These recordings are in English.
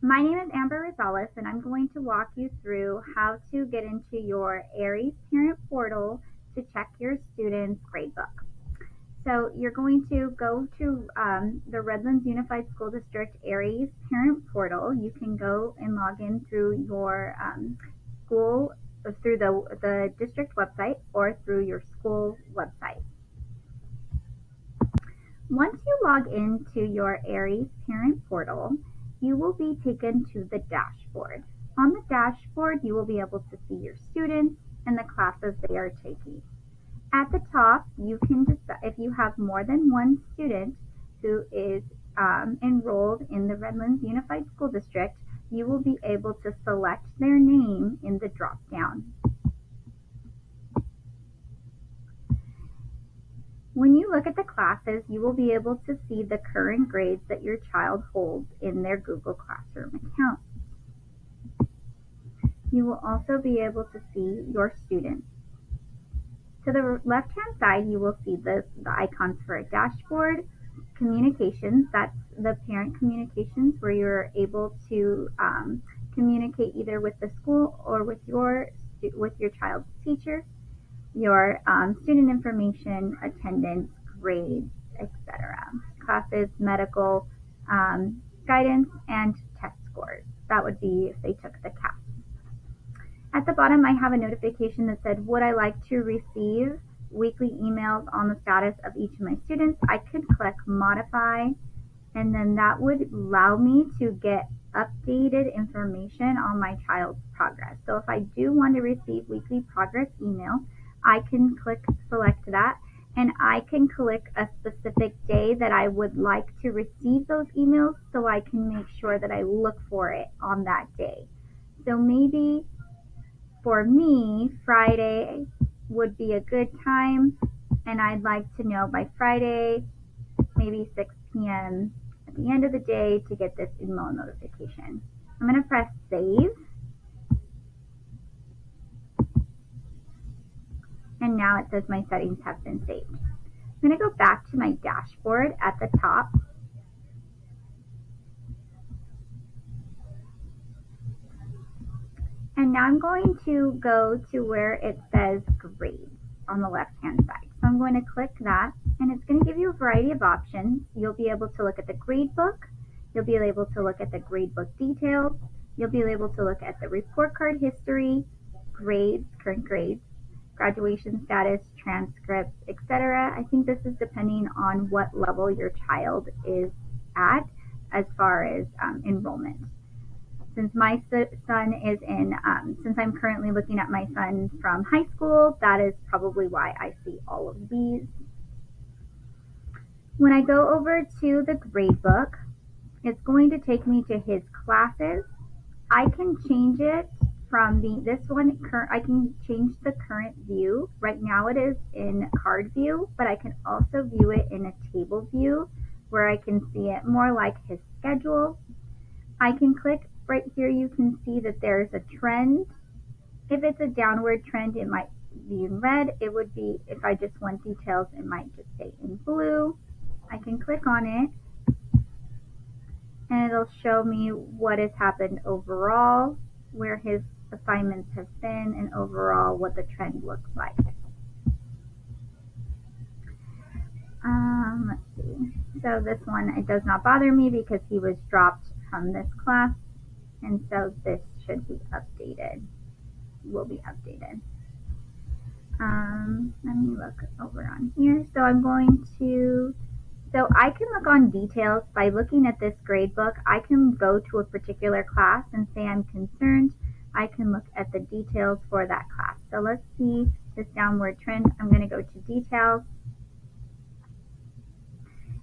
My name is Amber Rosales, and I'm going to walk you through how to get into your Aeries Parent Portal to check your student's gradebook. So you're going to go to the Redlands Unified School District Aeries Parent Portal. You can go and log in through your school, through the district website, or through your school website. Once you log into your Aeries Parent Portal, you will be taken to the dashboard. On the dashboard, you will be able to see your students and the classes they are taking. At the top, you can decide if you have more than one student who is enrolled in the Redlands Unified School District, you will be able to select their name in the drop-down. When you look at the classes, you will be able to see the current grades that your child holds in their Google Classroom account. You will also be able to see your students. To the left-hand side, you will see the icons for a dashboard, communications, that's the parent communications where you're able to communicate either with the school or with your child's teacher, your student information, attendance, grades, etc. Classes, medical, guidance, and test scores. That would be if they took the CAP. At the bottom, I have a notification that said, would I like to receive weekly emails on the status of each of my students? I could click modify, and then that would allow me to get updated information on my child's progress. So if I do want to receive weekly progress email, I can select that, and I can click a specific day that I would like to receive those emails so I can make sure that I look for it on that day. So maybe for me, Friday would be a good time, and I'd like to know by Friday, maybe 6 p.m. at the end of the day to get this email notification. I'm going to press save. And now it says my settings have been saved. I'm going to go back to my dashboard at the top. And now I'm going to go to where it says grades on the left-hand side. So I'm going to click that, and it's going to give you a variety of options. You'll be able to look at the gradebook. You'll be able to look at the gradebook details. You'll be able to look at the report card history, grades, current grades, graduation status, transcripts, etc. I think this is depending on what level your child is at as far as enrollment. Since my son is in, since I'm currently looking at my son from high school, that is probably why I see all of these. When I go over to the gradebook, it's going to take me to his classes. I can change it from I can change the current view. Right now it is in card view, but I can also view it in a table view where I can see it more like his schedule. I can click right here. You can see that there's a trend. If it's a downward trend, it might be in red. It would be, if I just want details, it might just stay in blue. I can click on it, and it'll show me what has happened overall, where his assignments have been, and overall what the trend looks like. Let's see. So this one, it does not bother me because he was dropped from this class, and so this should be updated, will be updated. Let me look over on here. So I can look on details by looking at this gradebook. I can go to a particular class and say I'm concerned. I can look at the details for that class. So let's see this downward trend. I'm going to go to details.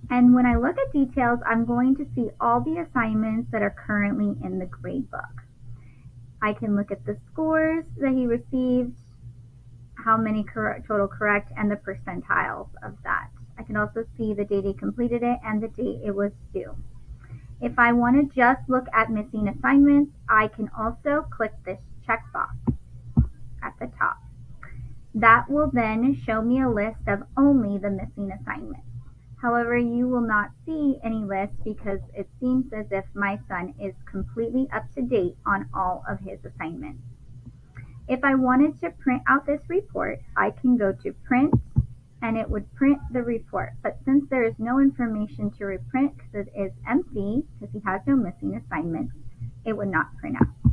And when I look at details, I'm going to see all the assignments that are currently in the gradebook. I can look at the scores that he received, how many total correct, and the percentiles of that. I can also see the date he completed it and the date it was due. If I want to just look at missing assignments, I can also click this checkbox at the top. That will then show me a list of only the missing assignments. However, you will not see any list because it seems as if my son is completely up to date on all of his assignments. If I wanted to print out this report, I can go to print and it would print the report. But since there is no information to reprint because it is empty, because he has no missing assignments, it would not print out.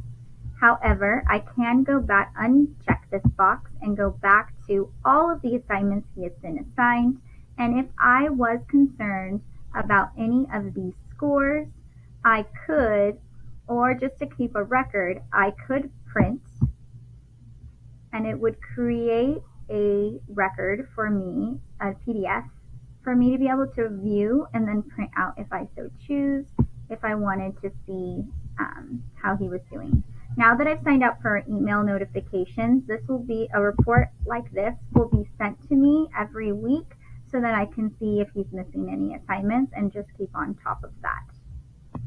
However, I can go back, uncheck this box, and go back to all of the assignments he has been assigned. And if I was concerned about any of these scores, I could, or just to keep a record, I could print, and it would create a record for me, a PDF, for me to be able to view and then print out if I so choose, if I wanted to see how he was doing. Now that I've signed up for email notifications, this will be a report like this will be sent to me every week so that I can see if he's missing any assignments and just keep on top of that.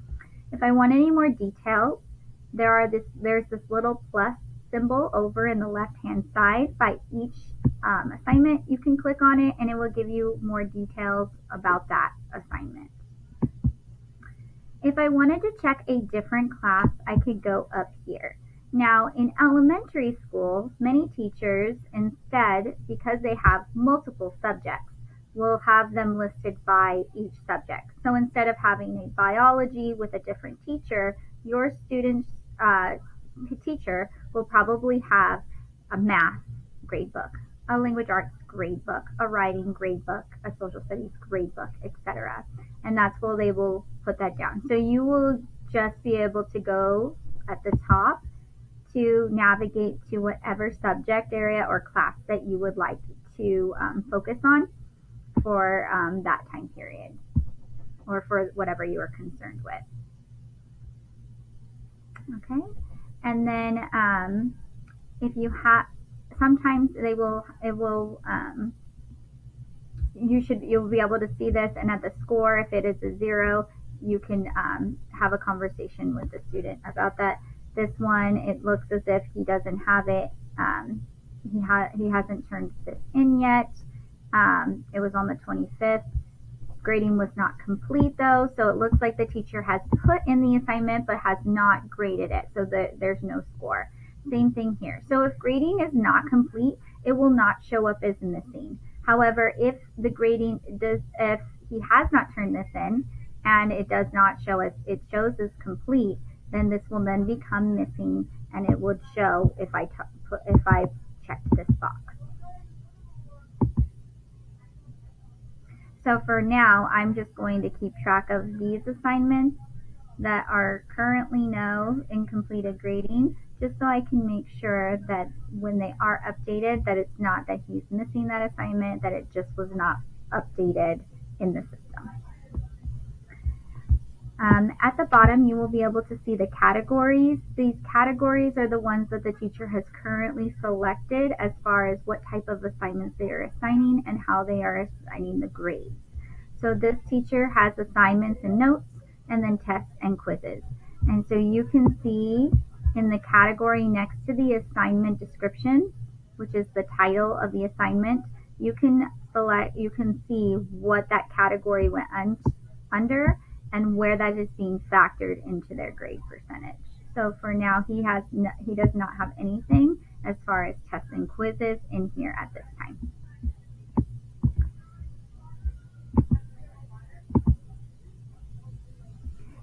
If I want any more detail, there's this little plus symbol over in the left-hand side by each assignment. You can click on it and it will give you more details about that assignment. If I wanted to check a different class, I could go up here. Now, in elementary school, many teachers instead, because they have multiple subjects, will have them listed by each subject. So instead of having a biology with a different teacher, your student's teacher will probably have a math gradebook, a language arts gradebook, a writing gradebook, a social studies gradebook, etc. And that's where they will put that down. So you will just be able to go at the top to navigate to whatever subject area or class that you would like to focus on for that time period or for whatever you are concerned with. Okay, and then if you have, sometimes you'll be able to see this, and at the score, if it is a 0, you can have a conversation with the student about that. This one, it looks as if he doesn't have it. He hasn't turned this in yet. It was on the 25th. Grading was not complete though, so it looks like the teacher has put in the assignment but has not graded it, so there's no score. Same thing here. So if grading is not complete, it will not show up as missing. However, if the grading does, if he has not turned this in and it does not show as, it shows as complete, then this will then become missing and it would show if I checked this box. So for now, I'm just going to keep track of these assignments that are currently no incompleted grading, just so I can make sure that when they are updated, that it's not that he's missing that assignment, that it just was not updated in the system. At the bottom, you will be able to see the categories. These categories are the ones that the teacher has currently selected as far as what type of assignments they are assigning and how they are assigning the grades. So this teacher has assignments and notes, and then tests and quizzes. And so you can see in the category next to the assignment description, which is the title of the assignment, you can see what that category went under and where that is being factored into their grade percentage. So for now, he does not have anything as far as tests and quizzes in here at this time.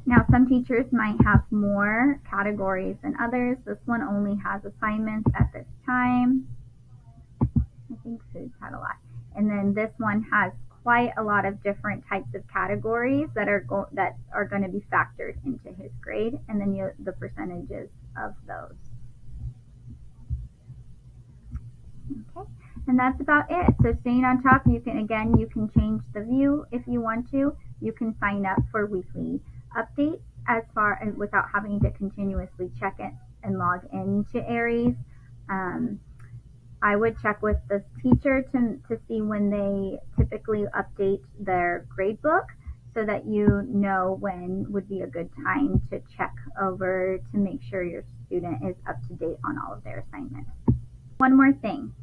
Now, some teachers might have more categories than others. This one only has assignments at this time. I think foods had a lot. And then this one has quite a lot of different types of categories that are going to be factored into his grade, and then the percentages of those. Okay, and that's about it. So staying on top, you can change the view if you want to. You can sign up for weekly updates as far as without having to continuously check it and log into Aeries. I would check with the teacher to see when they typically update their gradebook so that you know when would be a good time to check over to make sure your student is up to date on all of their assignments. One more thing.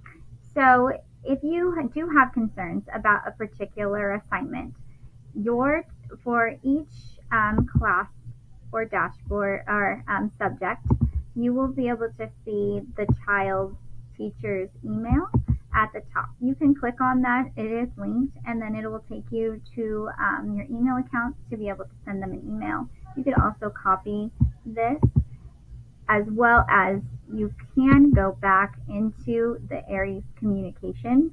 So if you do have concerns about a particular assignment, your for each class or dashboard or subject, you will be able to see the child's teacher's email at the top. You can click on that, it is linked, and then it will take you to your email account to be able to send them an email. You could also copy this, as well as you can go back into the Aeries communication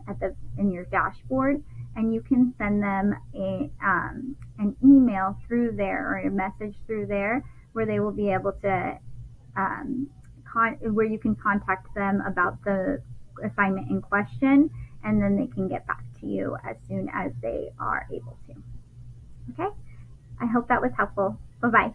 in your dashboard, and you can send them an email through there or a message through there where they will be able to where you can contact them about the assignment in question, and then they can get back to you as soon as they are able to. Okay, I hope that was helpful. Bye bye.